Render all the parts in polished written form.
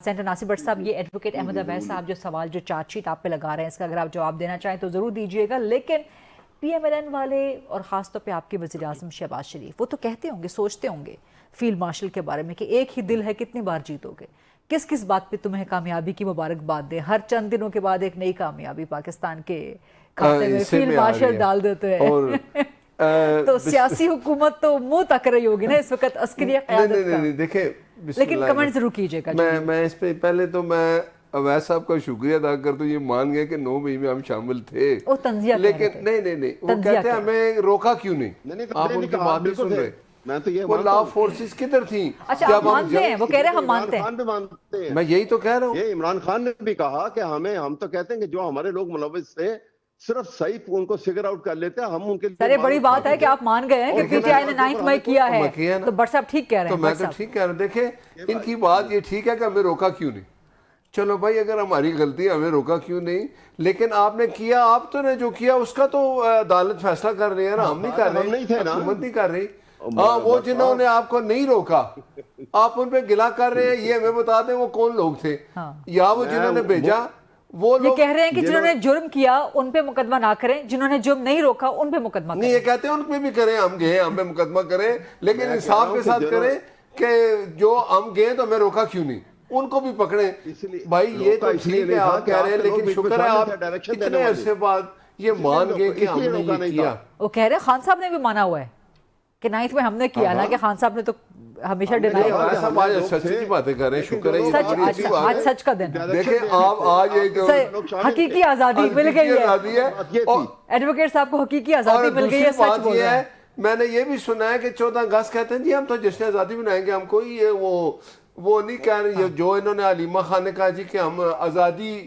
Centre Nasir but صاحب، یہ advocate Ahmad Ubaid صاحب جو سوال جو چارج شیٹ آپ پہ لگا رہے ہیں، اس کا اگر آپ جواب دینا چاہیں تو ضرور دیجیے گا، لیکن پی ایم ایل این والے اور خاص طور پہ آپ کے وزیر اعظم شہباز شریف وہ تو کہتے ہوں گے، سوچتے ہوں گے فیلڈ مارشل کے بارے میں کہ ایک ہی دل ہے، کتنی بار جیتو گے، کس کس بات پہ تمہیں کامیابی کی مبارکباد دیں، ہر چند دنوں کے بعد ایک نئی کامیابی پاکستان کے کھاتے میں فیلڈ مارشل ڈال دیتے ہیں تو سیاسی حکومت تو منہ تک رہی ہوگی نا اس وقت عسکری قیادت کا. دیکھیں لیکن کمنٹ ضرور کیجیے گا. میں اس پہ پہلے تو میں اویس صاحب کا شکریہ ادا کرتا ہوں، یہ مان گئے کہ 9 مئی میں ہم شامل تھے، لیکن نہیں وہ کہتے ہیں ہمیں روکا کیوں نہیں. آپ ان کی بات نہیں سن رہے. وہ لا فورسز کدھر تھیں؟ اچھا آپ مانتے ہیں، وہ کہہ رہے ہیں ہم مانتے ہیں. میں یہی تو کہہ رہا ہوں. یہ عمران خان نے بھی کہا کہ ہم تو کہتے ہیں کہ جو ہمارے لوگ ملوث تھے صرف صحیح ان کو فگر آؤٹ کر لیتے ہیں، ہم ان کے لیے. سر بڑی بات ہے کہ آپ مان گئے ہیں کہ پی ٹی آئی نے 9 مئی کیا ہے، تو بٹ صاحب ٹھیک کہہ رہے ہیں. تو میں تو ٹھیک کہہ رہا ہوں. دیکھیں ان کی بات یہ ٹھیک ہے کہ ہمیں روکا کیوں نہیں. چلو بھائی اگر ہماری غلطی ہے، ہمیں روکا کیوں نہیں، لیکن آپ نے کیا، آپ تو نے جو کیا اس کا تو عدالت فیصلہ کر رہی ہے نا، ہم نہیں کر رہے، حکومت نہیں کر رہی. ہاں وہ جنہوں نے آپ کو نہیں روکا آپ ان پہ گلا کر رہے ہیں، یہ ہمیں بتا دیں وہ کون لوگ تھے، یا وہ جنہوں نے بھیجا وہ یہ کہہ رہے ہیں کہ جنہوں نے جرم کیا ان پہ مقدمہ نہ کریں، جنہوں نے جرم نہیں روکا ان پہ مقدمہ کریں. نہیں یہ کہتے ہیں ان پہ بھی کریں، ہم گئے ہم پہ مقدمہ کریں، لیکن انصاف کے ساتھ کریں کہ جو ہم گئے تو ہمیں روکا کیوں نہیں، ان کو بھی پکڑیں. بھائی یہ تو ٹھیک ہے آپ کہہ رہے ہیں، لیکن شکر ہے آپ اتنے عرصے بعد یہ مان گئے کہ ہم نے یہ کیا. وہ کہہ رہے ہیں خان صاحب نے بھی مانا ہوا ہے کہ 9 میں ہم نے کیا، نا کہ خان صاحب نے تو ہمیشہ ڈینائی کیا. صاحب آج سچی کی باتیں کر رہے ہیں، شکر ہے. آج سچ کا دن ہے. دیکھیں آپ آج ایک حقیقی آزادی مل گئی ہے، ایڈوکیٹ صاحب کو حقیقی آزادی مل گئی ہے. سچ بول رہے ہیں. میں نے یہ بھی سنا ہے کہ 14 اگست کہتے ہیں جی ہم تو جشن آزادی منائیں گے، ہم کوئی یہ وہ نہیں کہہ رہے جو انہوں نے علیمہ خان نے کہا جی کہ ہم آزادی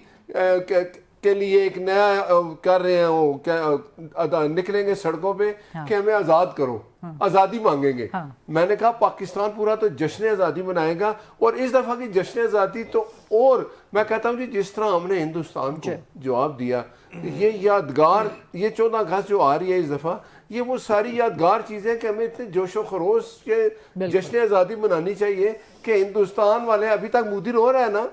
کے لیے ایک نیا کر رہے ہیں، وہ نکلیں گے سڑکوں پہ کہ ہمیں آزاد کرو، آزادی مانگیں گے. میں نے کہا پاکستان پورا تو جشن آزادی منائے گا، اور اس دفعہ کی جشن آزادی تو، اور میں کہتا ہوں جی جس طرح ہم نے ہندوستان کو جواب دیا، یہ یادگار، یہ 14 اگست جو آ رہی ہے اس دفعہ، یہ وہ ساری یادگار چیزیں کہ ہمیں اتنے جوش و خروش کے جشن آزادی منانی چاہیے کہ ہندوستان والے ابھی تک مدیر ہو رہا ہے نا،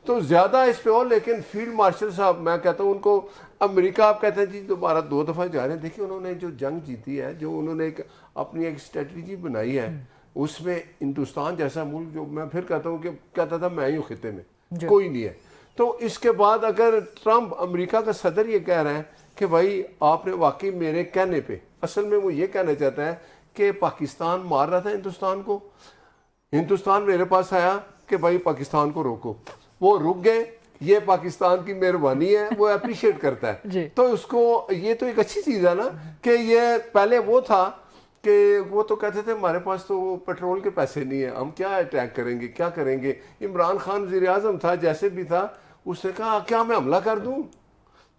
تو زیادہ اس پہ ہو. لیکن فیلڈ مارشل صاحب میں کہتا ہوں ان کو، امریکہ آپ کہتے ہیں جی دوبارہ 2 دفعہ جا رہے ہیں. دیکھیں انہوں نے جو جنگ جیتی ہے، جو انہوں نے اپنی ایک اسٹریٹجی بنائی ہے، اس میں ہندوستان جیسا ملک، جو میں پھر کہتا ہوں کہ کہتا تھا میں ہی ہوں خطے میں، کوئی نہیں ہے. تو اس کے بعد اگر ٹرمپ امریکہ کا صدر یہ کہہ رہے ہیں کہ بھائی آپ نے واقعی میرے کہنے پہ، اصل میں وہ یہ کہنا چاہتا ہے کہ پاکستان مار رہا تھا ہندوستان کو، ہندوستان میرے پاس آیا کہ بھائی پاکستان کو روکو، وہ رک گئے، یہ پاکستان کی مہربانی ہے، وہ اپریشیٹ کرتا ہے. تو اس کو یہ تو ایک اچھی چیز ہے نا کہ یہ پہلے وہ تھا کہ وہ تو کہتے تھے ہمارے پاس تو پیٹرول کے پیسے نہیں ہیں، ہم کیا اٹیک کریں گے، کیا کریں گے. عمران خان وزیر اعظم تھا، جیسے بھی تھا، اس نے کہا کیا میں حملہ کر دوں.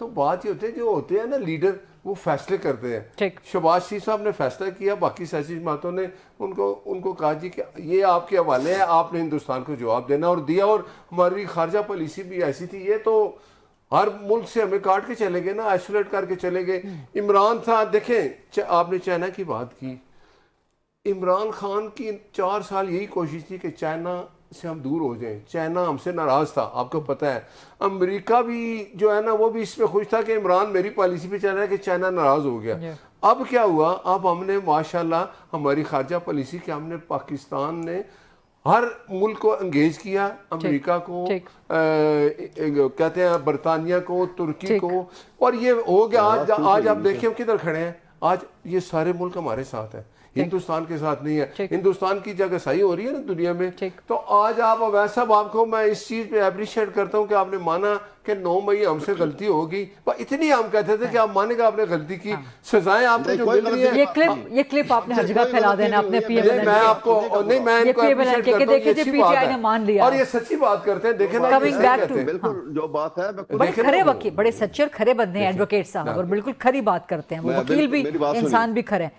تو بات یہ ہوتی ہے جو ہوتے ہیں نا لیڈر، وہ فیصلے کرتے ہیں. شہباز شریف صاحب نے فیصلہ کیا، باقی سیاسی جماعتوں نے ان کو کہا جی کہ یہ آپ کے حوالے ہے، آپ نے ہندوستان کو جواب دینا، اور دیا. اور ہماری خارجہ پالیسی بھی ایسی تھی، یہ تو ہر ملک سے ہمیں کاٹ کے چلے گئے نا، آئسولیٹ کر کے چلے گئے. عمران تھا، دیکھیں آپ نے چائنا کی بات کی، عمران خان کی 4 سال یہی کوشش تھی کہ چائنا سے ہم دور ہو جائیں. چائنا ہم سے ناراض تھا، آپ کو پتہ ہے. امریکہ بھی جو ہے نا وہ بھی اس پہ خوش تھا کہ عمران میری پالیسی پہ چل رہا ہے کہ چائنا ناراض ہو گیا. اب کیا ہوا، اب ہم نے ماشاءاللہ ہماری خارجہ پالیسی کہ ہم نے پاکستان نے ہر ملک کو انگیج کیا، امریکہ کو کہتے ہیں، برطانیہ کو، ترکی کو، اور یہ ہو گیا. آج آپ دیکھیں ہم کدھر کھڑے ہیں، آج یہ سارے ملک ہمارے ساتھ ہیں، ہندوستان کے ساتھ نہیں ہے. ہندوستان کی جگہ صحیح ہو رہی ہے نا دنیا میں. تو آج آپ ویسا آپ کو میں اس چیز پہ اپریشیٹ کرتا ہوں کہ آپ نے مانا کہ 9 مئی ہم سے غلطی ہوگی. اتنی ہم کہتے تھے کہ آپ مانے گا آپ نے غلطی کی، سزائیں آپ کو جو مل رہی ہیں. یہ کلپ آپ نے ہر جگہ پھیلا دینا اپنے پی ایم ایل این، میں آپ کو نہیں، میں ان کو اپریشیٹ کرتا ہوں، یہ اچھی بات ہے، اور یہ سچی بات کرتے ہیں. دیکھیں نا بالکل جو بات ہے، بڑے کھرے وکیل، بڑے سچے اور کھرے بندے ہیں ایڈوکیٹ صاحب، اور بالکل کھری بات کرتے ہیں. وہ وکیل بھی انسان بھی کھرے ہیں.